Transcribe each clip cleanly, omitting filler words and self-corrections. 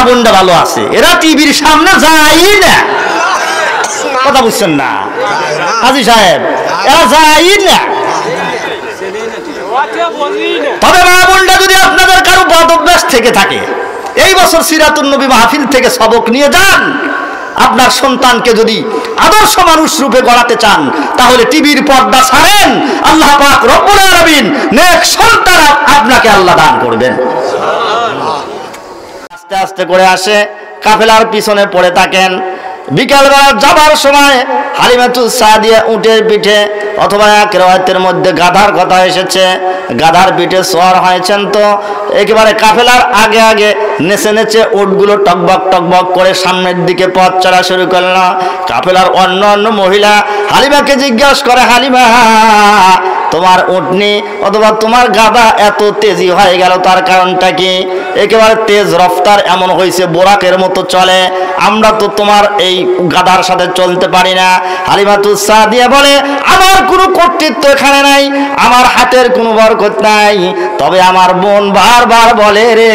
বোনটা ভালো আছে, এরা টিভির সামনে যায় না, কথা বুঝছেন না হাজী সাহেব, এরা যায় না। তবে মা বোনটা যদি আপনাদের কারো বদ অভ্যাস থেকে থাকে, এই বছর সিরাতুন নবী মাহফিল থেকে সবক নিয়ে যান। আপনার সন্তানকে যদি আদর্শ মানুষ রূপে গড়াতে চান, তাহলে টিভির পর্দা ছাড়েন, আল্লাহ পাক রব্বুল আলামিন নেক সন্তান আপনাকে আল্লাহ দান করবেন। আস্তে আস্তে করে আসে, কাফেলার পিছনে পড়ে থাকেন। বিকালবেলা যাবার সময় হালিমাতুস সাদিয়া উটের পিঠে, অথবা এক রওয়ায়াতের মধ্যে গাধার কথা এসেছে, গাধার পিঠে সওয়ার হয়েছেন। তো একেবারে কাফেলার আগে আগে নেচে নেচে উটগুলো টকবক টকবক করে সামনের দিকে পথ চলা শুরু করল। কাফেলার অন্য অন্য মহিলা হালিমাকে জিজ্ঞাসা করে, হালিমা তোমার উটনি অথবা তোমার গাধা এত তেজি হয়ে গেল, তার কারণটা কি? একেবারে তেজ রফতার এমন হয়েছে, বোরাকের মতো চলে, আমরা তো তোমার এই গাধার সাথে চলতে পারি না। হালিমাতুস সাদিয়া বলে, আমার কোনো কর্তৃত্ব এখানে নাই, আমার হাতের কোনো বরকত নাই, তবে আমার বোন বারবার বলে রে,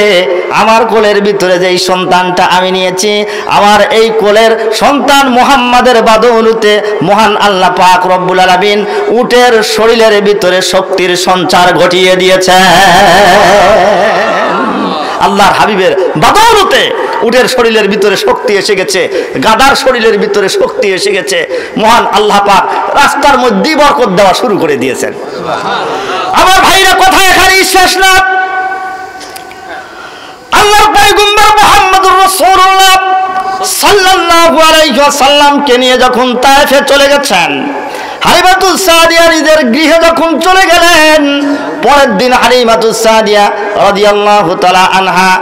আমার কোলের ভিতরে যেই সন্তানটা আমি নিয়েছি, আমার এই কোলের সন্তান মুহাম্মাদের বাদৌলতে মহান আল্লাহ পাক রব্বুল আলামিন উটের শরীরের ভিতরে শক্তির সঞ্চার ঘটিয়ে দিয়েছে। আল্লাহর হাবিবের বাদৌলতে উটের শরীরের ভিতরে শক্তি এসে গেছে, গাধার শরীরের ভিতরে শক্তি এসে গেছে। মহান আল্লাহ পাক রাস্তার মধ্যে বরকত দেওয়া শুরু করে দিয়েছেন। আমার ভাইরা, কথা এখানেই শেষ না। আল্লাহর পয়গম্বর মুহাম্মদুর রাসূলুল্লাহ সাল্লাল্লাহু আলাইহি ওয়াসাল্লামকে নিয়ে যখন তায়েফে চলে গেছেন, হালিমাতুস সাদিয়া নিজের গৃহে যখন চলে গেলেন, পরের দিন হালিমাতুস সাদিয়া রাদিয়াল্লাহু তাআলা আনহা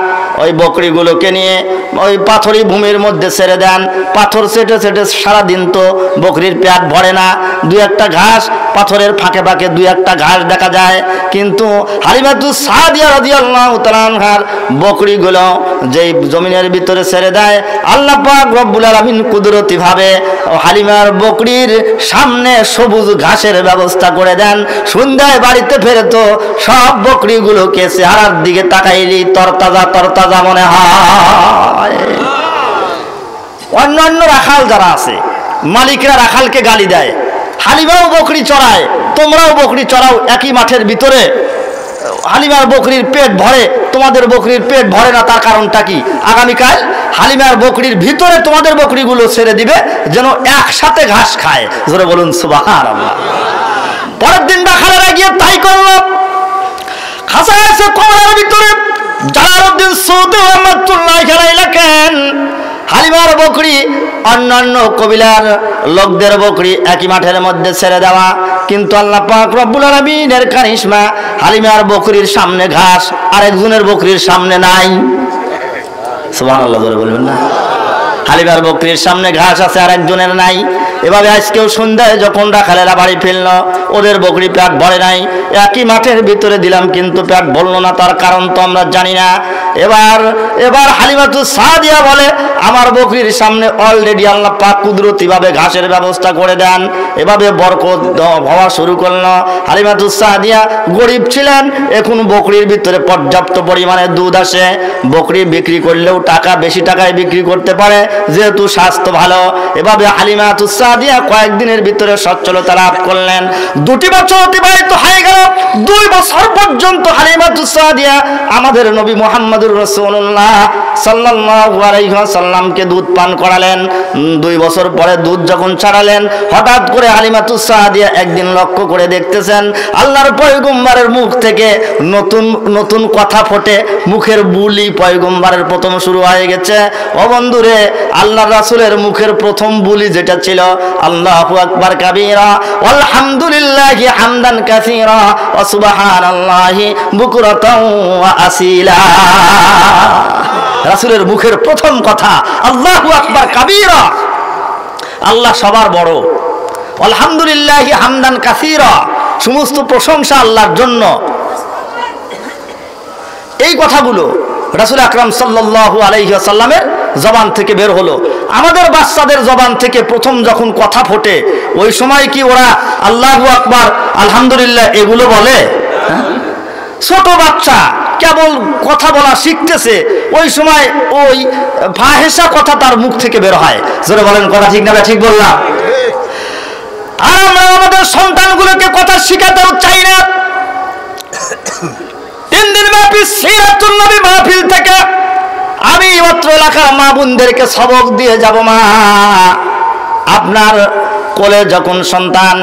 ওই বকরিগুলোকে নিয়ে ওই পাথরি ভূমির মধ্যে ছেড়ে দেন। পাথর সেটে সেটে সারাদিন তো বকরির পেট ভরে না, দুই একটা ঘাস পাথরের ফাঁকে ফাঁকে দুই একটা ঘাস দেখা যায়। কিন্তু হালিমাতুস সাদিয়া রাদিয়াল্লাহু তাআলা আনহার বকরিগুলো যেই জমিনের ভিতরে ছেড়ে দেয়, আল্লাহ পাক রব্বুল আলামিন কুদরতি ভাবে হালিমার বকরির সামনে সবুজ ঘাসের ব্যবস্থা করে দেন। সন্ধ্যায় বাড়িতে ফেরে তো সব বকরিগুলোকে চেহারার দিকে তাকাইলি তরতাজা তরতাজা মনে হয়। অন্যান্য রাখাল যারা আছে, মালিকরা রাখালকে গালি দেয়, হালিমাও বকরি চড়ায়, তোমরাও বকরি চড়াও একই মাঠের ভিতরে, হালিমার বকরির পেট ভরে, তোমাদের বকরির পেট ভরে না, তার কারণটা কি? আগামীকাল হালিমার বকরির ভিতরে তোমাদের বকরিগুলো ছেড়ে দিবে, যেন একসাথে ঘাস খায়। জোরে বলুন সুবহানাল্লাহ। পরের দিন রাখালেরা গিয়ে তাই করল। খাসা আছে কোমরের ভিতরে জালালউদ্দিন সৌদি রহমাতুল্লাহি আলাইহি লেখেন, হালিমার বকরি অন্যান্য কবিলার লোকদের বকরি একই মাঠের মধ্যে ছেড়ে দেওয়া, কিন্তু আল্লাহ পাক রব্বুল আলামিনের কারিশমা, হালিমার বকরির সামনে ঘাস আরেকজনের বকরির সামনে নাই। সুবহানাল্লাহ জোরে বলবেন না? হালিমার বকরির সামনে ঘাস আছে আরেকজনের নাই। এভাবে আজকেও সন্ধ্যায় যখন রাখালেরা বাড়ি ফিরল, ওদের বকরি পেট ভরে নাই, একই মাঠের ভিতরে দিলাম কিন্তু পেট ভরল না, তার কারণ তো আমরা জানি না। এবার হালিমাতুস সাদিয়া বলে, আমার বকরির সামনে অলরেডি আল্লাহ পাক কুদরতি ভাবে ঘাসের ব্যবস্থা করে দেন। এভাবে বরকত হওয়া শুরু করলো। হালিমাতুস সাদিয়া গরিব ছিলেন, এখন বকরির ভিতরে পর্যাপ্ত পরিমাণে দুধ আসে, বকরি বিক্রি করলেও টাকা বেশি টাকায় বিক্রি করতে পারে, যেহেতু স্বাস্থ্য ভালো। এভাবে হালিমাতুস সাদিয়া কয়েকদিনের ভিতরে সচ্ছলতা লাভ করলেন। 2 বছর অতিবাহিত হয়ে গেল। 2 বছর পর্যন্ত হালিমাতুস সাদিয়া আমাদের নবী মুহাম্মদুর রাসূলুল্লাহ সাল্লাল্লাহু আলাইহি ওয়াসাল্লামকে দুধ পান করালেন। 2 বছর পরে দুধ যখন ছাড়ালেন, হঠাৎ করে হালিমাতুস সাদিয়া একদিন লক্ষ্য করে দেখতেছেন আল্লাহর পয়গম্বরের মুখ থেকে নতুন নতুন কথা ফোটে, মুখের বুলি পয়গম্বরের প্রথম শুরু হয়ে গেছে। ও বন্ধুরে, আল্লাহর রাসূলের মুখের প্রথম বুলি যেটা ছিল, আল্লাহু আকবার কাবীরা আলহামদুলিল্লাহি হামদান কাসীরা ওয়া সুবহানাল্লাহি বুকরাতাও ওয়া আসীলা। রাসূলের মুখের প্রথম কথা আল্লাহু আকবার কাবীরা, আল্লাহ সবার বড়, আলহামদুলিল্লাহি হামদান কাসীরা, সমস্ত প্রশংসা আল্লাহর জন্য। এই কথাগুলো রাসূল আকরাম সাল্লাল্লাহু আলাইহি ওয়াসাল্লামের জবান থেকে বের হলো। আমাদের বাচ্চাদের জবান থেকে প্রথম যখন কথা ফোটে, ওই সময় কি ওরা আল্লাহু আকবার আলহামদুলিল্লাহ এগুলো বলে? ছোট বাচ্চা কেবল কথা বলা শিখতেছে, ওই সময় ওই ফাহেসা কথা তার মুখ থেকে বের হয়। জোরে বলেন কথা ঠিক না ঠিক বললাম? আর আমরা আমাদের সন্তানগুলোকে কথা শিখাতেও চাই না। 3 দিন ব্যাপী সিরাতুন নবী মাহফিল থেকে আমি অত্র এলাকার মা বোনদেরকে সবক দিয়ে যাব। মা, আপনার কোলে যখন সন্তান,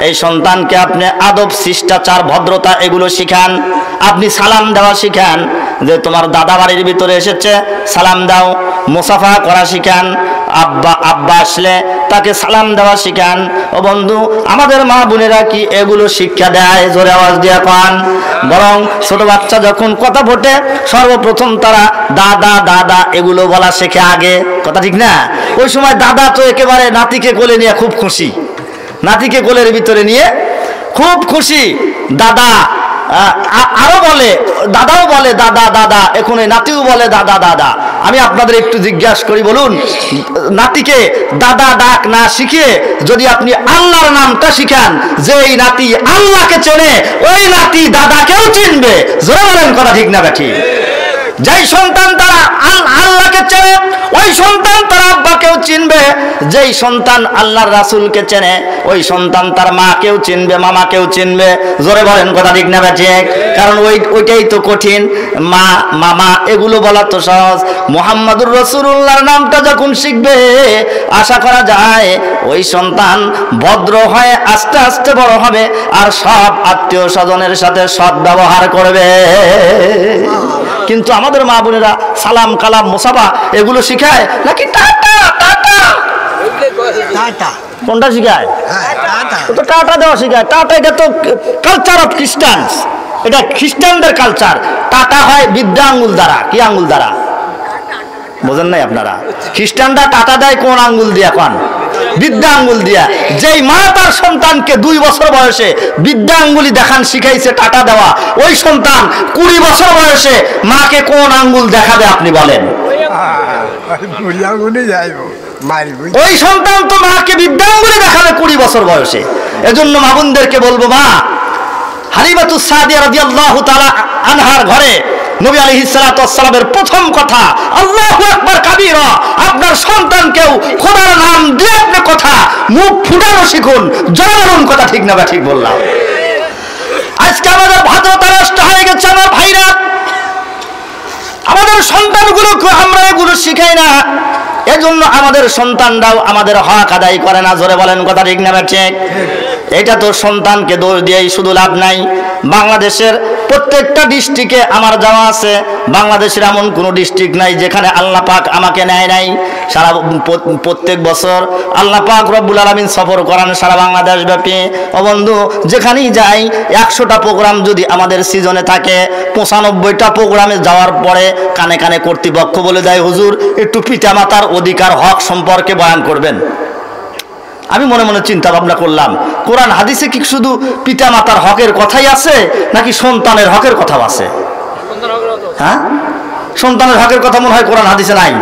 এই সন্তানকে আপনি আদব, শিষ্টাচার, ভদ্রতা এগুলো শিখান। আপনি সালাম দেওয়া শিখান, যে তোমার দাদা বাড়ির ভিতরে এসেছে সালাম দাও। মুসাফা করা শিখান। আব্বা আসলে তাকে সালাম দেওয়া শিখান। ও বন্ধু, আমাদের মা বোনেরা কি এগুলো শিক্ষা দেয়? জোরে আওয়াজ দিয়ে পান। বরং ছোট বাচ্চা যখন কথা ফোটে সর্বপ্রথম তারা দাদা দাদা এগুলো বলা শেখে আগে, কথা ঠিক না? ওই সময় দাদা তো একেবারে নাতিকে কোলে নিয়ে খুব খুশি, নাতিকে কোলের ভিতরে নিয়ে খুব খুশি। দাদা আরো বলে, দাদাও বলে দাদা দাদা, এখন এই নাতিও বলে দাদা দাদা। আমি আপনাদের একটু জিজ্ঞাসা করি, বলুন, নাতিকে দাদা ডাক না শিখিয়ে যদি আপনি আল্লাহর নামটা শিখান, যে এই নাতি আল্লাহকে চেনে ওই নাতি দাদাকেও চিনবে। জোরে বলেন কথা ঠিক না ঠিক? যেই সন্তান তারা আল্লাহকে চেনে ওই সন্তান তার আব্বাকেও চিনবে। যেই সন্তান আল্লাহর রাসূলকে চেনে ওই সন্তান তার মাকেও চিনবে, মামাকেও চিনবে। জোরে বলেন কথা ঠিক না ঠিক? কারণ ওইটাই তো কঠিন। মা মামা এগুলো বলা তো সহজ। মুহাম্মাদুর রাসূলুল্লাহর নামটা যখন শিখবে, আশা করা যায় ওই সন্তান ভদ্র হয়ে আস্তে আস্তে বড় হবে আর সব আত্মীয় স্বজনের সাথে সৎ ব্যবহার করবে। কিন্তু আমাদের মা বোনেরা সালাম কালাম মুসাফা এগুলো শিখায় নাকি টাটা টাটা? কোনটা শিখায়? তো টাটা দেওয়া শিখায়। টাটা এটা তো কালচার অফ খ্রিস্টানস, এটা খ্রিস্টানদের কালচার। টাটা হয় বিদ্যা আঙ্গুল দ্বারা। কি আঙ্গুল দ্বারা বোঝেন নাই আপনারা? খ্রিস্টানরা টাটা দেয় কোন আঙ্গুল দিয়া? কোন বিদ্যা আঙ্গুল দিয়া। যেই মা তার সন্তানকে 2 বছর বয়সে বিদ্যা আঙ্গুলি দেখান শিখাইছে টাটা দেওয়া, ওই সন্তান 20 বছর বয়সে মাকে কোন আঙ্গুল দেখাবে আপনি বলেন? ওই সন্তান তো মাকে বিদ্যা আঙ্গুলি দেখাবে 20 বছর বয়সে। এজন্য মা বোনদেরকে বলবো, মা, হালিমাতুস সাদিয়া রাদিয়াল্লাহু তাআলা আনহার ঘরে নবী আলাইহিস সালাতু ওয়াস সালামের প্রথম কথা আল্লাহু আকবার কাবীরা। আপনার সন্তানকেও খোদার নাম দিয়ে আপনি কথা মুখ ফুটানো শিখুন। জনগণ কথা ঠিক না ঠিক বললাম? আজকে আমাদের ভদ্রতা নষ্ট হয়ে গেছে আমার ভাইরা। আমাদের সন্তানগুলোকে আমরা এগুলো শিখাই না, এজন্য আমাদের সন্তানরাও আমাদের হক আদায় করে না। জোরে বলেন কথা ঠিক না ঠিক? এটা তো সন্তানকে দোষ দিয়েই শুধু লাভ নাই। বাংলাদেশের প্রত্যেকটা ডিস্ট্রিক্টে আমার যাওয়া আছে। বাংলাদেশের এমন কোনো ডিস্ট্রিক্ট নাই যেখানে আল্লাহ পাক আমাকে নেয় নাই। সারা প্রত্যেক বছর আল্লাহ পাক রব্বুল আলামিন সফর করান সারা বাংলাদেশ ব্যাপী। ও বন্ধু, যেখানেই যাই 100টা প্রোগ্রাম যদি আমাদের সিজনে থাকে, 95টা প্রোগ্রামে যাওয়ার পরে কানে কানে কর্তৃপক্ষ বলে দেয়, হুজুর একটু পিতামাতার অধিকার হক সম্পর্কে বয়ান করবেন। আমি মনে মনে চিন্তা ভাবনা করলাম, কোরআন হাদিসে কি শুধু পিতামাতার হকের কথাই আছে নাকি সন্তানের হকের কথাও আছে? হ্যাঁ, সন্তানের হকের কথা মনে হয় কোরআন হাদিসে নাই।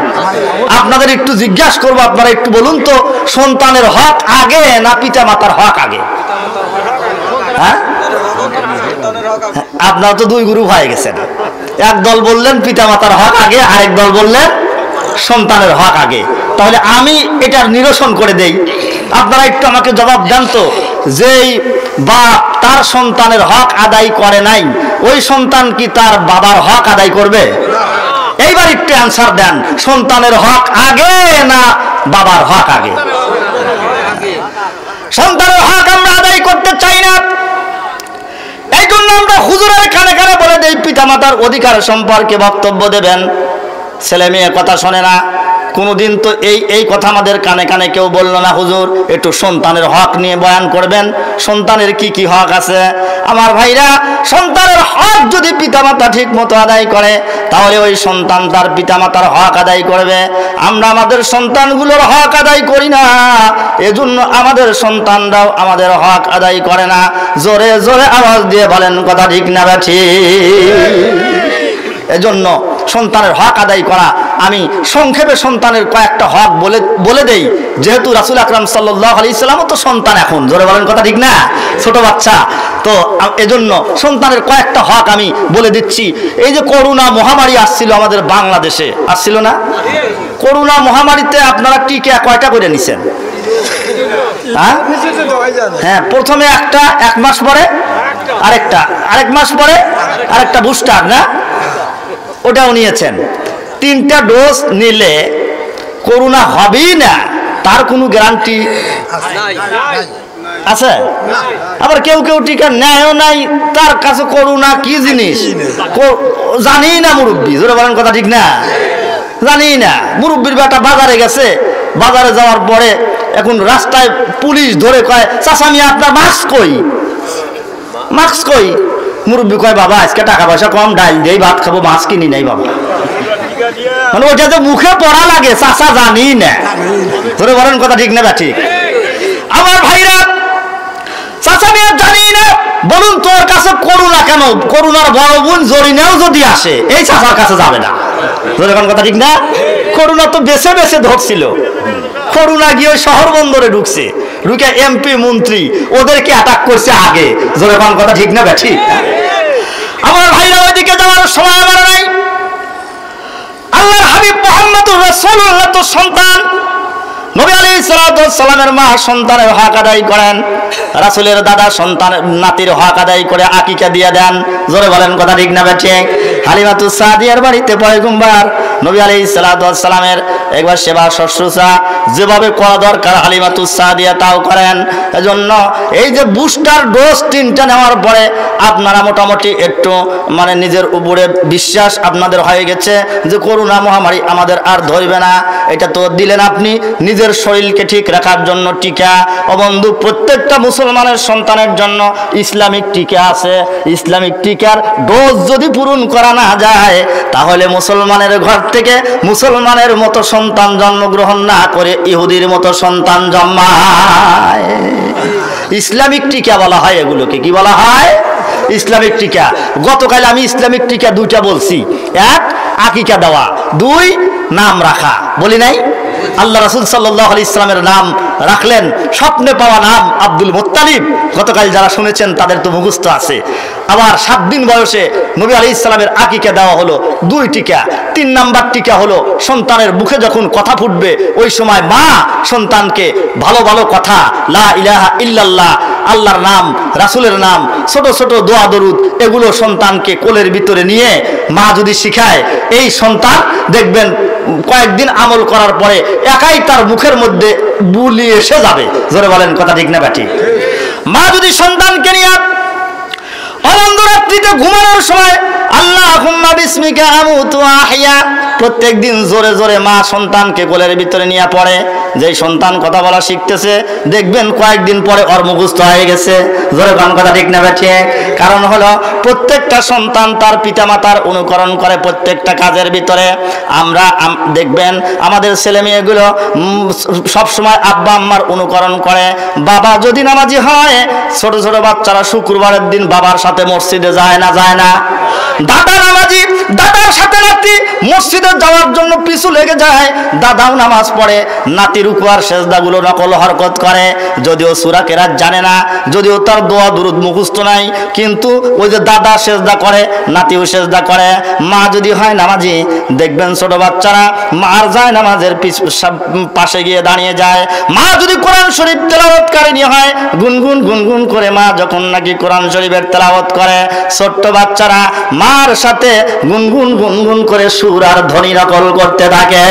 আপনাদের একটু জিজ্ঞাসা করবো, আপনারা একটু বলুন তো, সন্তানের হক আগে না পিতামাতার হক আগে? হ্যাঁ, আপনারা তো 2 গ্রুপ হয়ে গেছেন। এক দল বললেন পিতামাতার হক আগে, আরেক দল বললেন সন্তানের হক আগে। তাহলে আমি এটার নিরসন করে দেই, আপনারা একটু আমাকে জবাব দেন তো। যেই বাপ তার সন্তানের হক আদায় করে নাই, ওই সন্তান কি তার বাবার হক আদায় করবে? এইবার একটু অ্যান্সার দেন, সন্তানের হক আগে না বাবার হক আগে? সন্তানের হক আমরা আদায় করতে চাই না। এই জন্য আমরা হুজুরের কানে কানে বলে দেই, পিতামাতার অধিকার সম্পর্কে বক্তব্য দেবেন। ছেলে মেয়ে কথা শোনে না। কোনোদিন তো এই কথা আমাদের কানে কানে কেউ বলল না, হুজুর একটু সন্তানের হক নিয়ে বয়ান করবেন, সন্তানের কি কি হক আছে। আমার ভাইরা, সন্তানের হক যদি পিতামাতা ঠিক মতো আদায় করে তাহলে ওই সন্তান তার পিতামাতার হক আদায় করবে। আমরা আমাদের সন্তানগুলোর হক আদায় করি না, এজন্য আমাদের সন্তানরাও আমাদের হক আদায় করে না। জোরে জোরে আওয়াজ দিয়ে বলেন কথা ঠিক না ঠিক? এজন্য সন্তানের হক আদায় করা আমি সংক্ষেপে সন্তানের কয়েকটা হক বলে দেই, যেহেতু রাসূল আকরাম সাল্লাল্লাহু আলাইহি সাল্লামও তো সন্তান, এখন জোরে বলেন কথা ঠিক না, ছোট বাচ্চা তো, এজন্য সন্তানের কয়েকটা হক আমি বলে দিচ্ছি। এই যে করোনা মহামারী আসছিল আমাদের বাংলাদেশে, আসছিল না? করোনা মহামারীতে আপনারা টিকা কয়টা করে নিছেন? হ্যাঁ, প্রথমে একটা, 1 মাস পরে আরেকটা, আরেক মাস পরে আরেকটা বুস্টার, না ওটাও নিয়েছেন। 3টা ডোজ নিলে করোনা হবেই না তার কোনো গ্যারান্টি আছে? আবার কেউ কেউ টিকা নেয়ও নাই, তার কাছে করোনা কি জিনিস জানি না মুরব্বী, জোরে বলেন কথা ঠিক না, জানি না। মুরব্বীর বেটা বাজারে গেছে, বাজারে যাওয়ার পরে এখন রাস্তায় পুলিশ ধরে কয়, চাচা মিয়া আপনার মাস্ক কই, মাস্ক কই? মুরব্বী কয়, বাবা আজকে টাকা পয়সা কম, ডাল দিয়ে ভাত খাবো, মাছ কিনি নাই বাবা। মানে ওইটা যে মুখে পড়া লাগে, চাচা জানি না, ধরে বলেন কথা ঠিক না? ঠিক। আমার ভাইরা, চাচা মিয়া জানি না, বলুন তোর কাছে করোনা কেন? করোনার বড় বোন জরিনাও যদি আসে, এই চাচার কাছে যাবে না, ধরে বলেন কথা ঠিক না? করোনা তো বেছে বেছে ধরছিল, করোনা গিয়ে শহর বন্দরে ঢুকছে, ঢুকে এমপি মন্ত্রী ওদেরকে অ্যাটাক করছে আগে, জোরে কোন কথা ঠিক না ঠিক? আমার ভাইরা, ওইদিকে যাওয়ার সময় আমার নাই। আল্লাহর হাবিব মুহাম্মদুর রাসূলুল্লাহ তো সন্তান, নবী আলাইহিস সালাতু ওয়াস সালামের মা সন্তানের হক আদায় করেন, রাসূলের দাদা সন্তানের নাতির হক আদায় করে আকিকা দিয়ে দেন, জোরে বলেন কথা ঠিক না ঠিক? হালিমাতুস সাদিয়ার বাড়িতে পয়গম্বর নবী আলাইহিস সালাতু ওয়াস সালামের একবার সেবা শুশ্রূষা যেভাবে করা দরকার হালিমাতুস সাদিয়া তাও করেন। এজন্য এই যে বুস্টার ডোজ 3টা নেওয়ার পরে আপনারা মোটামুটি একটু মানে নিজের উপরে বিশ্বাস আপনাদের হয়ে গেছে যে করোনা মহামারী আমাদের আর ধরবে না। এটা তো দিলেন আপনি নিজের শরীরকে ঠিক রাখার জন্য টিকা। ও বন্ধু, প্রত্যেকটা মুসলমানের সন্তানের জন্য ইসলামিক টিকা আছে। ইসলামিক টিকার ডোজ যদি পূরণ করা না যায়, তাহলে মুসলমানের ঘর থেকে মুসলমানের মতো সন্তান জন্মগ্রহণ না করে ইহুদির মতো সন্তান জন্মায়। ইসলামিক টিকা বলা হয় এগুলোকে, কি বলা হয়? ইসলামিক টিকা। গতকাল আমি ইসলামিক টিকা 2টা বলছি, 1 আকিকা দেওয়া, 2 নাম রাখা, বলি নাই? আল্লাহ রাসূল সাল্লাল্লাহু আলাইহি ইসলামের নাম রাখলেন, স্বপ্নে পাওয়া নাম আব্দুল মুত্তালিব। গতকাল যারা শুনেছেন তাদের তো মুখস্থ আছে। আবার 7 দিন বয়সে নবী আলাইহিস সালামের আকিকা দেওয়া হলো, 2 টিকা। 3 নাম্বার টিকা হলো সন্তানের মুখে যখন কথা ফুটবে ওই সময় মা সন্তানকে ভালো ভালো কথা, লা ইলাহা ইল্লাল্লাহ, আল্লাহর নাম, রাসূলের নাম, ছোট ছোট দোয়া দরুদ, এগুলো সন্তানকে কোলের ভিতরে নিয়ে মা যদি শিখায়, এই সন্তান দেখবেন কয়েকদিন আমল করার পরে একাই তার মুখের মধ্যে বুলি এসে যাবে। জোরে বলেন কথা ঠিক না ঠিক? মা যদি সন্তানকে নিয়ে অনন্ত রাত্রিতে ঘুমানোর সময় আল্লাহুম্মা বিসমিকা আমুতু ওয়া আহইয়া প্রত্যেক দিন জোরে জোরে মা সন্তানকে কোলের ভিতরে নিয়ে পড়ে, যেই সন্তান কথা বলা শিখতেছে দেখবেন কয়েকদিন পরে ওর মুখস্থ হয়ে গেছে। জোরে কোন কথা ঠিক না ঠিক? কারণ হলো প্রত্যেকটা সন্তান তার পিতামাতার অনুকরণ করে প্রত্যেকটা কাজের ভিতরে। আমরা দেখবেন আমাদের ছেলে মেয়েগুলো সব সময় আব্বা আম্মার অনুকরণ করে। বাবা যদি নামাজি হয়, ছোট ছোট বাচ্চারা শুক্রবারের দিন বাবার সাথে মসজিদে যায় না? যায় না? দাদা নামাজি, দাদার সাথে নাতি মসজিদে যাওয়ার জন্য পিছু লেগে যায়, দাদাও নামাজ পড়ে, নাতি রুকু আর সেজদাগুলো নকল হরকত করে। যদিও সূরা কেরাত জানে না, যদিও তার দোয়া দুরুদ মুখস্থ নাই, কিন্তু ওই যে দাদা সেজদা করে, নাতিও সেজদা করে। মা যদি হয় নামাজি, দেখবেন ছোট বাচ্চারা মার যায় নামাজের পাশে গিয়ে দাঁড়িয়ে যায়। মা যদি কোরআন শরীফ তেলাওয়াতকারিনী হয়, গুনগুন গুনগুন করে মা যখন নাকি কোরআন শরীফের তেলাওয়াত করে, ছোট্ট বাচ্চারা মার সাথে গুনগুন গুনগুন করে সুর আর ধ্বনি নকল করতে থাকে।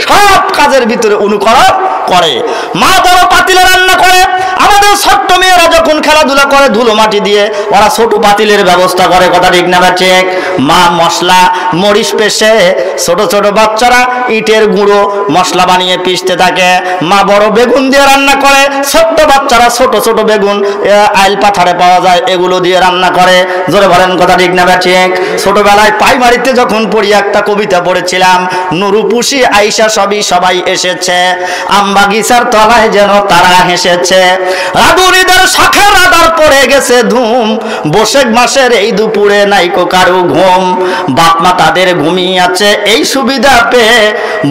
সব কাজের ভিতরে অনুকরণ করে। মা বড় পাতিলে রান্না করে, আমাদের ছোট্ট মেয়েরা যখন খেলাধুলা করে ধুলো মাটি দিয়ে ওরা ছোট পাতিলের ব্যবস্থা করে। কথা ঠিক না ঠিক? মা মশলা মরিচ পেশে, ছোট ছোট বাচ্চারা ইটের গুঁড়ো মশলা বানিয়ে পিষতে থাকে। মা বড় বেগুন দিয়ে রান্না করে, ছোট্ট বাচ্চারা ছোট ছোট বেগুন আইল পাথারে পাওয়া যায় এগুলো দিয়ে রান্না করে। জোরে বলেন কথা ঠিক না ঠিক? ছোটবেলায় প্রাইমারিতে যখন পড়ি একটা কবিতা পড়েছিলাম, নুরুপুষি আইসা সবাই এসেছে, আমবাগিচার তলায় যেন তারা হেসেছে, রাধুনীদের শাখের রাধার পড়ে গেছে ধুম, বৈশাখ মাসের এই দুপুরে নাইকো কারু ঘুম, বাপ মা তাদের ঘুমিয়ে আছে এই সুবিধা পেয়ে,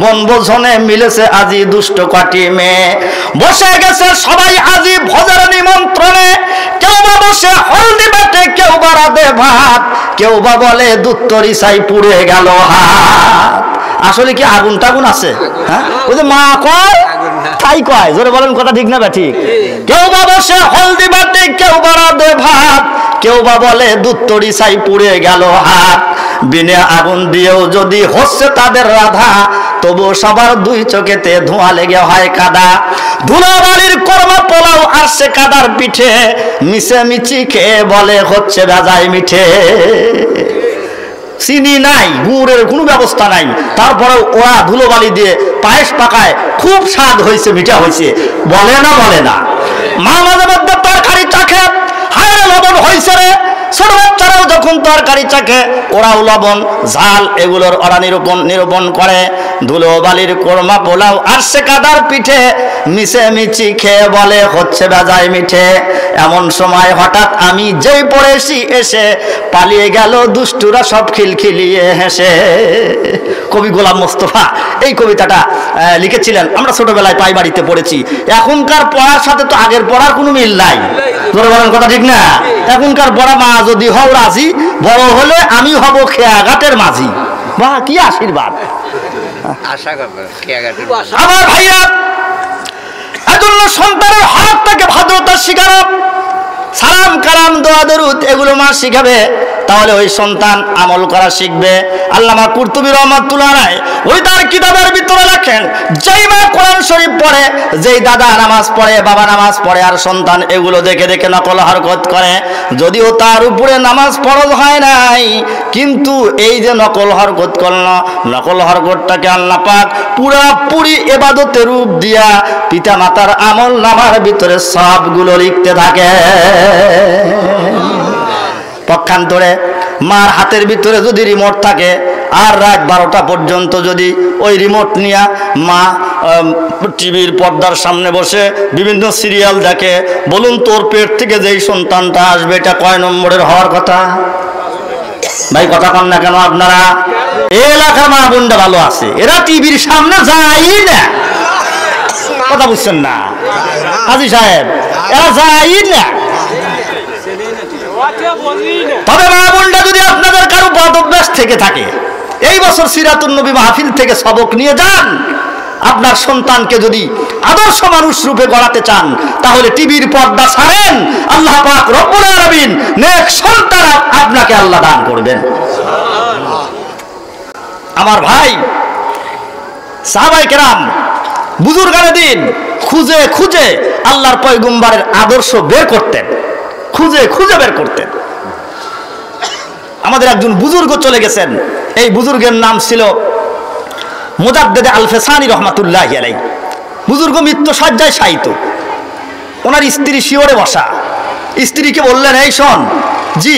বনভোজনে মিলেছে আজি দুষ্ট কটি মেয়ে, বসে গেছে সবাই আজি ভোজের নিমন্ত্রণে, কেউ বা বসে হলদি বেটে, কেউ বা রাধে ভাত, কেউ বা বলে দুধ তরিসাই পুড়ে গেল হাত। আসলে কি আগুন টাগুন আছে? হ্যাঁ, ওই যে মা কয় তাই কয়, জোরে বলেন কথা ঠিক না ঠিক? কেউ বা বসে হলদি বেটে, কেউ বা রাধে ভাত, কেউ বা বলে দুধ তরিসাই পুড়ে গেল হাত, বিনে আগুন দিয়েও যদি হচ্ছে তাদের রাধা, তবু সবার দুই চোখেতে ধোঁয়া লেগে হয় কাদা, ধুলাবালির কর্মা পোলাও আসছে কাদার পিঠে, মিশে মিছি খেয়ে বলে হচ্ছে ভেজাই মিঠে। চিনি নাই, গুড়ের কোনো ব্যবস্থা নাই, তারপরে ওরা ধুলোবালি দিয়ে পায়েস পাকায়, খুব স্বাদ হয়েছে, মিঠা হয়েছে, বলে না বলে না? মা মাঝে মধ্যে তরকারি চাখে, হায় লবণ হয়েছে রে, ছোট বাচ্চারাও যখন তরকারি চাখে ওরাও লবণ ঝাল এগুলোর ওরা নিরূপণ করে, ধুলোবালির কোরমা পোলাও আর সে কাদার পিঠে, মিশে মিছি খেয়ে বলে হচ্ছে ভেজাই মিঠে। এমন সময় হঠাৎ আমি যেই পড়েছি এসে, পালিয়ে গেল দুষ্টুরা সব খিলখিলিয়ে হেসে। কবি গোলাম মোস্তফা এই কবিতাটা লিখেছিলেন। আমরা ছোটবেলায় প্রাইমারিতে পড়েছি। এখনকার পড়ার সাথে তো আগের পড়ার কোনো মিল নাই, ধরে বলেন কথা ঠিক না? এখনকার বড় মা যদি হও রাজি, বড় হলে আমি হব খেয়াঘাটের মাঝি। বাহ, কি আশীর্বাদ! আমার ভাইয়া, এজন্য সন্তানের হকটাকে ভদ্রতা শিখানো, সালাম কালাম দোয়া দরুদ এগুলো মা শিখাবে, তাহলে ওই সন্তান আমল করা শিখবে। আল্লামা কুরতুবী রহমাতুল্লাহ আলাইহি ওই তার কিতাবের ভিতরে লেখেন, যেই মা কোরআন শরীফ পড়ে, যেই দাদা নামাজ পড়ে, বাবা নামাজ পড়ে, আর সন্তান এগুলো দেখে দেখে নকল হরকত করে, যদিও তার উপরে নামাজ ফরজ হয় নাই, কিন্তু এই যে নকল হরকত করল, নকল হরকতটাকে আল্লাহ পাক পুরাপুরি ইবাদতের রূপ দিয়া পিতা মাতার আমল নামার ভিতরে সবগুলো লিখতে থাকে। পক্ষান্তরে মার হাতের ভিতরে যদি রিমোট থাকে, আর রাত 12টা পর্যন্ত যদি ওই রিমোট নিয়ে মা টিভির পর্দার সামনে বসে বিভিন্ন সিরিয়াল দেখে, বলুন তোর পেট থেকে যেই সন্তানটা আসবে এটা কয় নম্বরের হওয়ার কথা? ভাই কথা কন না কেন আপনারা? এই এলাকার মা বোনটা ভালো আছে, এরা টিভির সামনে যায় না, কথা বুঝছেন না হাজী সাহেব? এরা যায় না। তবে মা বোনটা যদি আপনাদের কারো বদ অভ্যাস থেকে থাকে, এই বছর সিরাতুন নবী মাহফিল থেকে সবক নিয়ে যান। আপনার সন্তানকে যদি আদর্শ মানুষ রূপে গড়াতে চান, তাহলে টিভির পর্দা ছাড়েন, আল্লাহ পাক রব্বুল আলামিন নেক সন্তান আপনাকে আল্লাহ দান করবেন। আমার ভাই, সাহাবায়ে কেরাম বুজুর্গানে দিন খুঁজে খুঁজে আল্লাহর পয়গম্বরের আদর্শ বের করতেন, খুঁজে খুঁজে বের করতেন। আমাদের একজন বুজুর্গ চলে গেছেন, এই বুজুর্গের নাম ছিল মুজাদ্দেদে আল ফেসানি রহমাতুল্লাহি আলাইহি। বুজুর্গ মৃত্যু শয্যায় শায়িত, ওনার স্ত্রী শিওরে বসা। স্ত্রীকে বললেন, এই শোন, জি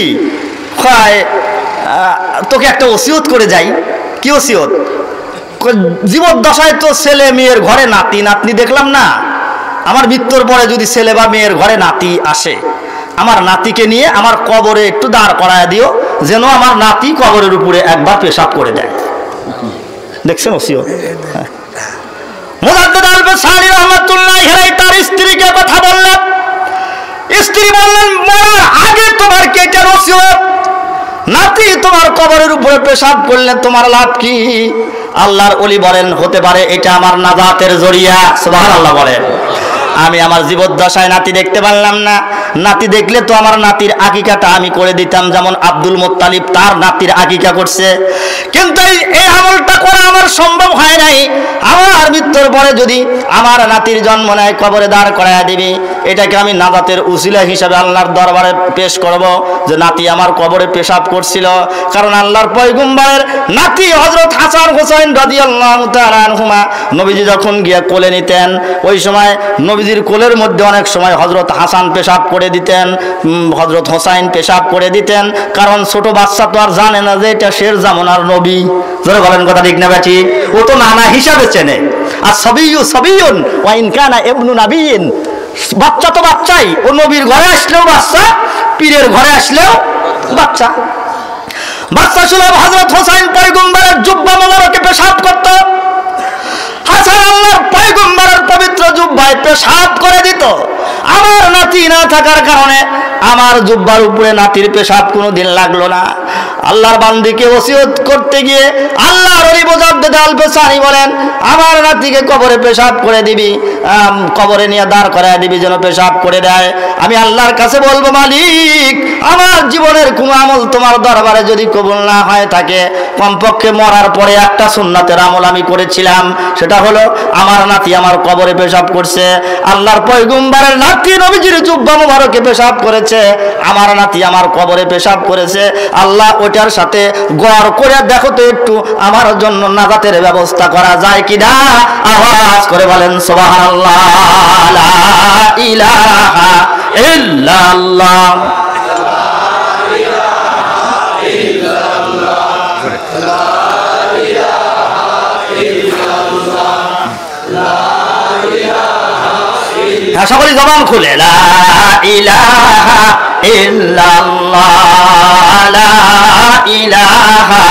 তোকে একটা ওসিয়ত করে যাই। কি ওসিয়ত? জীবদ্দশায় তো ছেলে মেয়ের ঘরে নাতি নাতনি দেখলাম না, আমার মৃত্যুর পরে যদি ছেলে বা মেয়ের ঘরে নাতি আসে, আমার নাতিকে নিয়ে আমার কবরে একটু দাঁড় করায় দিও, যেন আমার নাতি কবরের উপরে একবার পেশাব করে দেয়। দেখছেন ওসিয়ত? মুজাদ্দেদ আল ফেসানি রাহমাতুল্লাহি আলাইহি তার স্ত্রীকে কথা বললেন। স্ত্রী বললেন, মরার আগে তোমার কেটের ওসিয়ত, নাতি তোমার কবরের উপরে পেশাব করলে তোমার লাভ কি? আল্লাহর ওলি বলেন, হতে পারে এটা আমার নাজাতের জরিয়া। সুবহানাল্লাহ বলেন। আমি আমার জীবদ্দশায় নাতি দেখতে পারলাম না, নাতি দেখলে তো আমার নাতির আকিকাটা আমি করে দিতাম, যেমন আব্দুল মুত্তালিব তার নাতির আকিকা করছে। কিন্তু এই আমলটা করা আমার সম্ভব হয় নাই। আমার মৃত্যু মৃত্যুর পরে যদি আমার নাতির জন্ম নেয় কবরে দাঁড় করাইয়া দিবি, এটাকে আমি নাজাতের উসিলা হিসাবে আল্লাহর দরবারে পেশ করব যে নাতি আমার কবরে পেশাব করছিল। কারণ আল্লাহর পয়গম্বরের নাতি হযরত হাসান হোসেন রাদিয়াল্লাহু তাআলা আনহুমা নবীজি যখন গিয়ে কোলে নিতেন, ওই সময় নবীজির কোলের মধ্যে অনেক সময় হযরত হাসান পেশাব করে দিতেন, হযরত হোসাইন পেশাব করে দিতেন। কারণ ছোট বাচ্চা তো আর জানে না যে এটা শের জামানার নবী। জোরে বলেন কথা ঠিক না বেঠি? ও তো নানা হিসাবে চেনে। আর সবিয়্যু সবিয়্যুন ওয়া ইন কানা ইবনু নাবিয়্যিন, বাচ্চা তো বাচ্চাই, ও নবীর ঘরে আসলেও বাচ্চা, পীরের ঘরে আসলেও বাচ্চা। বাচ্চা সুলভ হযরত হোসাইন পয়গম্বরের জুব্বা মোবারকে পেশাব করত, হাসান আল্লাহর পয়গম্বরের পবিত্র জুব্বায় পেশাব করে দিত। আমার নাতি না থাকার কারণে আমার জুব্বার উপরে নাতির পেশাব কোনোদিন লাগলো না। আল্লাহর বান্দিকে ওসিয়ত করতে গিয়ে আল্লাহর ওলি মুজাদ্দিদ আল বেসানি বলেন, আমার নাতিকে কবরে পেশাব করে দিবি, কবরে নিয়ে দাঁড় করায় দিবি যেন পেশাব করে দেয়। আমি আল্লাহর কাছে বলবো, মালিক আমার জীবনের কোনো আমল তোমার দরবারে যদি কবুল না হয় থাকে, কমপক্ষে মরার পরে একটা সুন্নাতের আমল আমি করেছিলাম, সেটা হলো আমার নাতি আমার কবরে পেশাব করছে। আল্লাহর পয়গম্বরের নাতি নবীজির জুব্বা মুবারকে পেশাব করেছে, আমার নাতি আমার কবরে পেশাব করেছে। আল্লাহ ওটার সাথে গড় করে দেখো তো একটু আমার জন্য নাজাতের ব্যবস্থা করা যায় কিনা। আওয়াজ করে বলেন সুবহানাল্লাহ, লা ইলাহা ইল্লাল্লাহ। সকলে জবান খুলে, লা ইলাহা ইল্লাল্লাহ, লা ইলাহা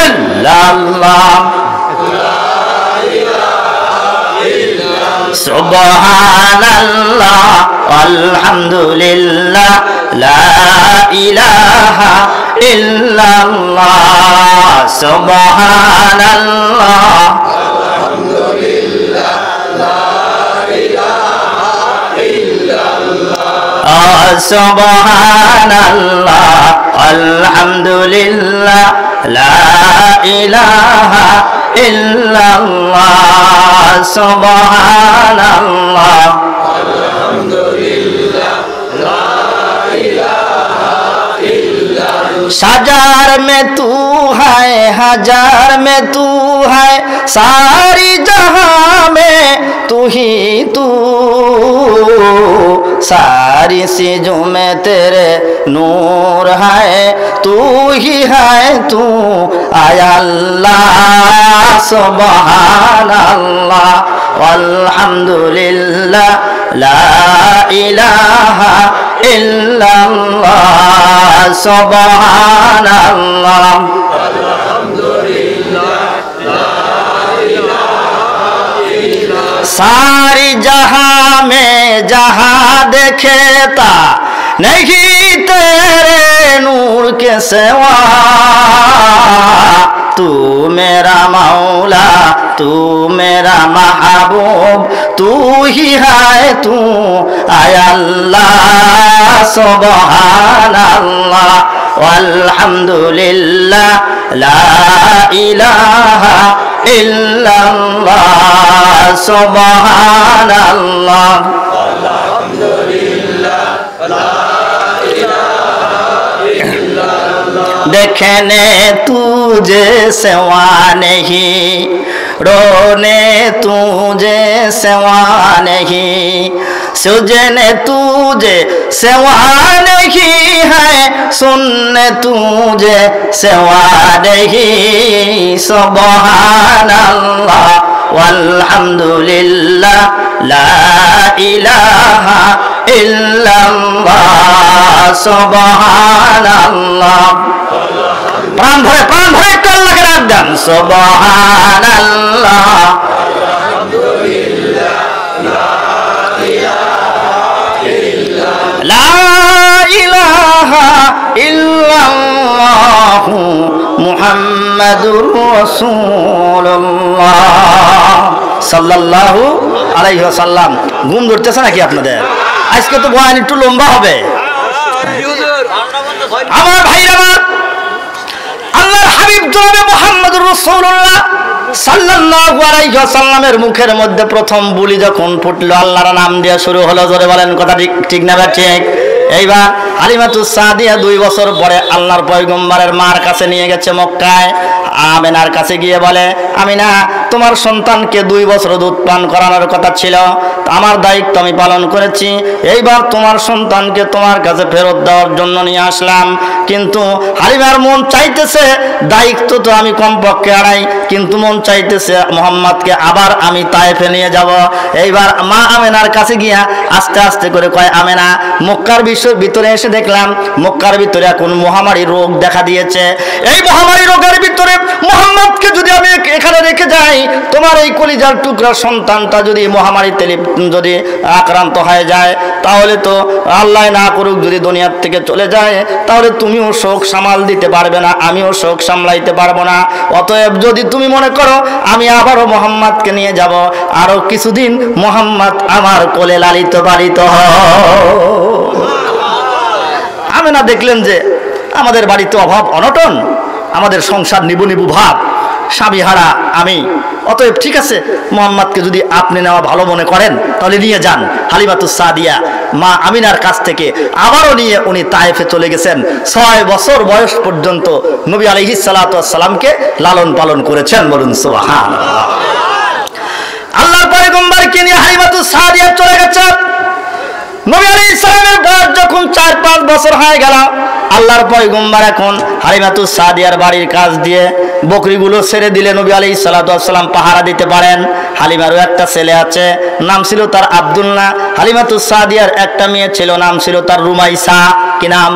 ইল্লাল্লাহ, সুবহানাল্লাহ আলহামদুলিল্লাহ, লা ইলাহা ইল্লাল্লাহ, সুবহানাল্লাহ সুবহানাল্লাহ আলহামদুলিল্লাহ, লা ইলাহা ইল্লাল্লাহ, সুবহানাল্লাহ আলহামদুলিল্লাহ, লা ইলাহা ইল্লাল্লাহ। সাজার মে তু है, हजार में तू है, सारी जहां में तू ही तू, सारी चीजों में तेरे नूर है, तू ही है तू आया अल्लाह, सुबहान अल्लाह वल्हम्दुलिल्लाह, ला इलाहा इल्लल्लाह, सुबहान अल्लाह सारी जहां में जहां देखेता नहीं तेरे नूर के सिवा, तू मेरा मौला तू मेरा महबूब, तू ही है तू आया अल्लाह, सुबहान अल्लाह वल्हम्दुलिल्लाह, ला इलाहा इल्लल्लाह, सुबहान अल्लाह वल्हम्दुलिल्लाह, ला इलाहा इल्लल्लाह। देखने तुझे सिवा नहीं, रोने तुझे सिवा नहीं, सुजने तुझे सिवा नहीं है, सुनने तुझे सिवा नहीं, सुबहान अल्लाह वल्हम्दुलिल्लाह, ला इलाहा इल्लल्लाह, सुबहान अल्लाह। प्राण भरे একটু আল্লাহকে রাখ দেন, সুবহান আল্লাহ লা ইলাহা ইল্লাল্লাহ মুহাম্মাদুর রাসূলুল্লাহ সাল্লাল্লাহু আলাইহি ওয়াসাল্লাম। ঘুম ধরতেছে নাকি আপনাদের? আজকে তো বয়ান একটু লম্বা হবে। আমার ভাইরা, আল্লাহর হাবিব জনাবে মুহাম্মদুর রাসূলুল্লাহ সাল্লাল্লাহু আলাইহি ওয়াসাল্লামের মুখের মধ্যে প্রথম বুলি যখন ফুটলো আল্লাহর নাম দিয়ে শুরু হলো, জোরে বলেন কথা ঠিক না ঠিক? এইবার হালিমাতুস সাদিয়া 2 বছর পরে আল্লাহর পয়গম্বরের মার কাছে নিয়ে গেছে মক্কায়। আমিনার কাছে গিয়ে বলে, আমিনা তোমার সন্তানকে 2 বছর দুধ পান করানোর কথা ছিল, আমার দায়িত্ব আমি পালন করেছি, এইবার তোমার সন্তানকে তোমার কাছে ফেরত দেওয়ার জন্য নিয়ে আসলাম। কিন্তু হালিমার মন চাইতেছে দায়িত্ব তো আমি কমপক্ষে আড়াই, কিন্তু মন চাইতেছে মোহাম্মদকে আবার আমি তায়েফে নিয়ে যাব। এইবার মা আমেনার কাছে গিয়া আস্তে আস্তে করে কয়, আমেনা মক্কার বিশ্বের ভিতরে এসে দেখলাম মক্কার ভিতরে এখন মহামারী রোগ দেখা দিয়েছে। এই মহামারী রোগের ভিতরে মোহাম্মদকে যদি আমি এখানে রেখে যাই, তোমার এই কলিজার টুকরা সন্তানটা যদি মহামারীতে যদি আক্রান্ত হয়ে যায়, তাহলে তো আল্লাহ না করুক যদি দুনিয়ার থেকে চলে যায়, তাহলে তুমিও শোক সামাল দিতে পারবে না, আমিও শোক সামলাইতে পারবো না। অতএব যদি তুমি মনে করো আমি আবারও মোহাম্মদকে নিয়ে যাব, আরো কিছুদিন মোহাম্মদ আমার কোলে লালিত পালিত আমেনা দেখলেন যে আমাদের বাড়িতে অভাব অনটন, আমাদের সংসার নিবু নিবু ভাব, স্বামী হারা আমি, অতএব ঠিক আছে মোহাম্মদকে যদি আপনি নেওয়া ভালো মনে করেন তাহলে নিয়ে যান। হালিমাতুস সাদিয়া মা আমিনার কাছ থেকে আবারও নিয়ে উনি তায়েফে চলে গেছেন। 6 বছর বয়স পর্যন্ত নবী আলাইহিস সালাতু ওয়াস সালামকে লালন পালন করেছেন, বলুন সুবহানাল্লাহ। আল্লাহর পয়গম্বরকে নিয়ে হালিমাতুস সাদিয়া চলে গেছেন। নবী আলাইহিস সালামের বয়স যখন 4-5 বছর হয়ে গেল, আল্লাহর পয়গম্বর এখন হালিমাতুস সাদিয়ার বাড়ির কাজ দিয়ে বকরিগুলো ছেড়ে দিলে নবী আলাইহিস সালাতু ওয়াস সালাম পাহারা দিতে পারেন। হালিমারও একটা ছেলে আছে, নাম ছিল তার আব্দুল্লাহ। হালিমাতুস সাদিয়ার একটা মেয়ে ছিল, নাম ছিল তার রুমাইসা। কি নাম?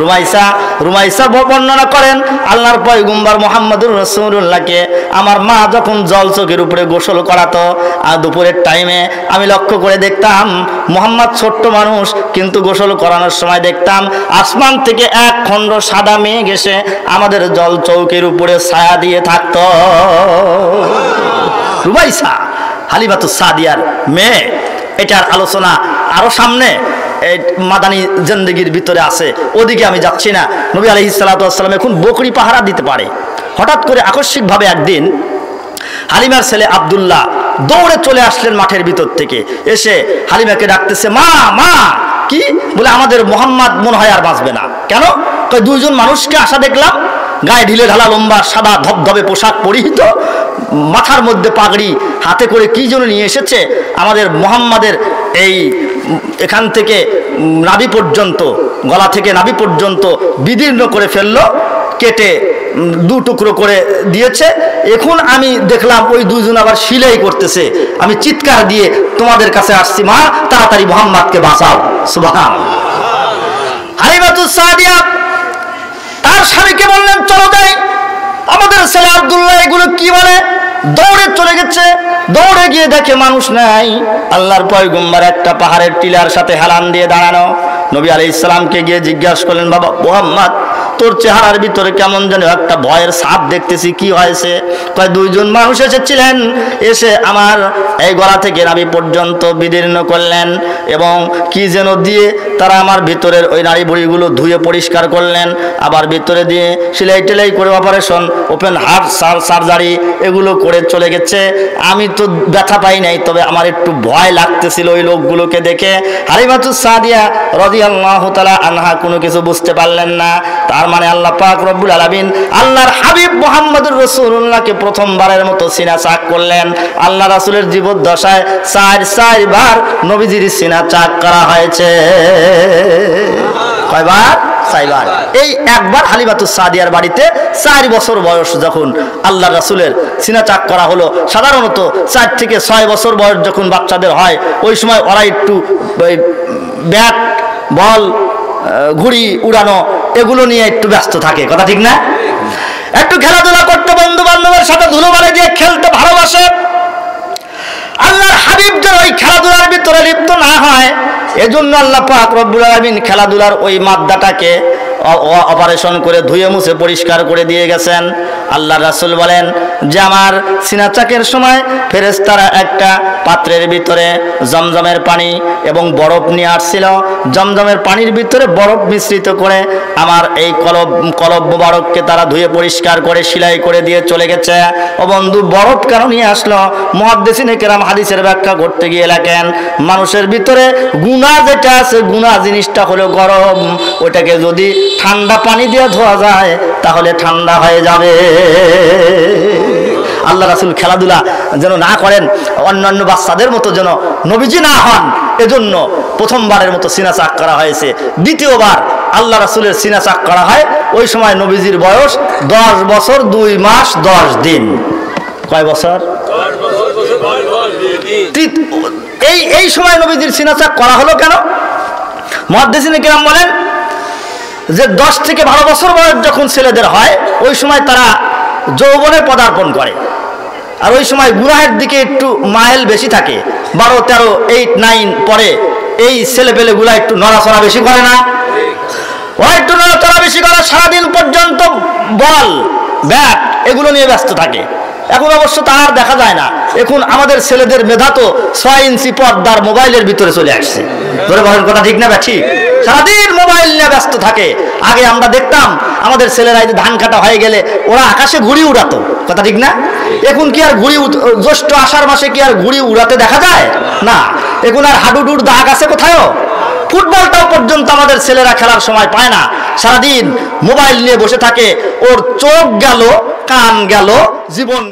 রুমাইসা। রুমাইসা বর্ণনা করেন আল্লাহর পয়গম্বর মুহাম্মদুর রাসূলুল্লাহকে আমার মা যখন জল চোখের উপরে গোসল করাতো, আর দুপুরের টাইমে আমি লক্ষ্য করে দেখতাম মুহাম্মদ ছোট্ট মানুষ, কিন্তু গোসল করানোর সময় দেখতাম আসমান থেকে এক খণ্ড সাদা মেঘ এসে আমাদের জল চৌকের উপরে ছায়া দিয়ে থাকতো। রুমাইসা হালিমাতুস সাদিয়ার মেয়ে। এটার আলোচনা আরো সামনে মাদানী জিন্দেগির ভিতরে আছে, ওদিকে আমি যাচ্ছি না। নবী আলাইহিস সালাতু ওয়াস সালাম এখন বকরি পাহারা দিতে পারে। হঠাৎ করে আকস্মিকভাবে একদিন হালিমার ছেলে আব্দুল্লাহ দৌড়ে চলে আসলেন মাঠের ভিতর থেকে, এসে হালিমাকে ডাকতেছে, মা মা। কি বলে? আমাদের মোহাম্মদ মনে হয় আর বাঁচবে না। কেন? কই 2 জন মানুষকে আসা দেখলাম, গায়ে ঢিলে ঢালা লম্বা সাদা ধবধবে পোশাক পরিহিত, মাথার মধ্যে পাগড়ি, হাতে করে কি যেন নিয়ে এসেছে। আমাদের মোহাম্মদের এই এখান থেকে নাভি পর্যন্ত, গলা থেকে নাভি পর্যন্ত বিদীর্ণ করে ফেললো, কেটে 2 টুকরো করে দিয়েছে। এখন আমি দেখলাম ওই 2 জন আবার সিলাই করতেছে। আমি চিৎকার দিয়ে তোমাদের কাছে আসছি, মা তাড়াতাড়ি মুহাম্মদকে বাঁচাও। সুবহানাল্লাহ। হালিমাতুস সাদিয়া তার স্বামীকে বললেন, চলো যাই। আমাদের ছেলে আব্দুল্লাহ এগুলো কি বলে? দৌড়ে চলে গেছে। দৌড়ে গিয়ে দেখে মানুষ নাই। আল্লাহর পয়গম্বর একটা পাহাড়ের টিলার সাথে হেলান দিয়ে দাঁড়ানো। নবী আলাইহিস সালামকে গিয়ে জিজ্ঞাসা করলেন, বাবা মুহাম্মদ তোর চেহারার ভিতরে কেমন যেন একটা ভয়ের ছাপ দেখতেছি, কি হয়েছে? কয় 2 জন মানুষ এসেছিলেন, এসে আমার এই গলা থেকে নাভি পর্যন্ত বিদীর্ণ করলেন এবং কি যেন দিয়ে তারা আমার ভিতরের ওই নাড়ি বুড়িগুলো ধুয়ে পরিষ্কার করলেন, আবার ভিতরে দিয়ে সেলাই টেলাই করে অপারেশন, ওপেন হার্ট সার্জারি এগুলো করে চলে গেছে। আমি তো ব্যথা পাই নাই, তবে আমার একটু ভয় লাগতেছিল ওই লোকগুলোকে দেখে। হালিমাতুস সাদিয়া রাদিয়াল্লাহু তাআলা আনহা কোনো কিছু বুঝতে পারলেন না। তার মানে আল্লাহ পাক রব্বুল আলামিন আল্লাহর হাবিব মুহাম্মদুর রাসূলুল্লাহকে প্রথমবারের মতো সিনা চাক করলেন। আল্লাহ রাসূলের জীবদ্দশায় 4 বার নবীজির সিনা চাক করা হয়েছে। কয়বার? 4 বার। এই একবার হালিমাতুস সাদিয়ার বাড়িতে 4 বছর বয়স যখন আল্লাহ রাসূলের সিনা চাক করা হলো। সাধারণত 4 থেকে 6 বছর বয়স যখন বাচ্চাদের হয়, ওই সময় ওরা একটু ব্যাট বল ঘুড়ি উড়ানো এগুলো নিয়ে একটু ব্যস্ত থাকে, কথা ঠিক না? একটু খেলাধুলা করতে, বন্ধু বান্ধবের সাথে ধুলোবালি দিয়ে খেলতে ভালোবাসে। আল্লাহর হাবিব যেন ওই খেলাধুলার ভিতরে লিপ্ত না হয়, এজন্য আল্লাহ পাক রব্বুল আলামিন খেলাধুলার ওই মাদ্দাটাকে অপারেশন করে ধুয়ে মুছে পরিষ্কার করে দিয়ে গেছেন। আল্লাহ রাসূল বলেন যে আমার সিনা চাকের সময় ফেরেশতারা একটা পাত্রের ভিতরে জমজমের পানি এবং বরফ নিয়ে আসছিল। জমজমের পানির ভিতরে বরফ মিশ্রিত করে আমার এই কলব মোবারককে তারা ধুয়ে পরিষ্কার করে সেলাই করে দিয়ে চলে গেছে। ও বন্ধু, বরফ কেন নিয়ে আসলো? মুহাদ্দিসিনে কেরাম হাদিসের ব্যাখ্যা করতে গিয়ে লেখেন, মানুষের ভিতরে গুনাহ যেটা আছে, গুনাহ জিনিসটা হলো গরম, ওটাকে যদি ঠান্ডা পানি দিয়ে ধোয়া যায় তাহলে ঠান্ডা হয়ে যাবে। আল্লাহ রাসূল খেলাধুলা যেন না করেন, অন্যান্য বাচ্চাদের মতো যেন নবীজি না হন, এজন্য প্রথমবারের মতো সিনা চাক করা হয়েছে। দ্বিতীয়বার আল্লাহ রাসূলের সিনা চাক করা হয়, ওই সময় নবীজির বয়স 10 বছর 2 মাস 10 দিন। কয় বছর? এই সময় নবীজির সিনা চাক করা হলো কেন? মুহাদ্দিসিনে কেরাম বলেন যে 10 থেকে 12 বছর বয়স যখন ছেলেদের হয়, ওই সময় তারা যৌবনে পদার্পণ করে, আর ওই সময় গুনাহের দিকে একটু মাইল বেশি থাকে। 12, 13, 8, 9 পরে এই ছেলেপেলেগুলা একটু নড়াচড়া বেশি করে না? ওরা একটু নড়াচড়া বেশি করে, সারাদিন পর্যন্ত বল ব্যাট এগুলো নিয়ে ব্যস্ত থাকে। এখন অবশ্য তা আর দেখা যায় না। এখন আমাদের ছেলেদের মেধা তো 6 ইঞ্চি পর্দার মোবাইলের ভিতরে চলে আসছে। ধরে বলেন কথা ঠিক না? ঠিক। সারাদিন মোবাইল নিয়ে ব্যস্ত থাকে। আগে আমরা দেখতাম আমাদের ছেলেরা এই ধান কাটা হয়ে গেলে ওরা আকাশে ঘুড়ি উড়াতো, কথা ঠিক না? এখন কি আর ঘুড়ি, জ্যৈষ্ঠ আষাঢ় মাসে কি আর ঘুড়ি উড়াতে দেখা যায় না? এখন আর হাডুডুর দাগ আছে কোথাও? ফুটবলটাও পর্যন্ত আমাদের ছেলেরা খেলার সময় পায় না, সারাদিন মোবাইল নিয়ে বসে থাকে। ওর চোখ গেল, কান গেল, জীবন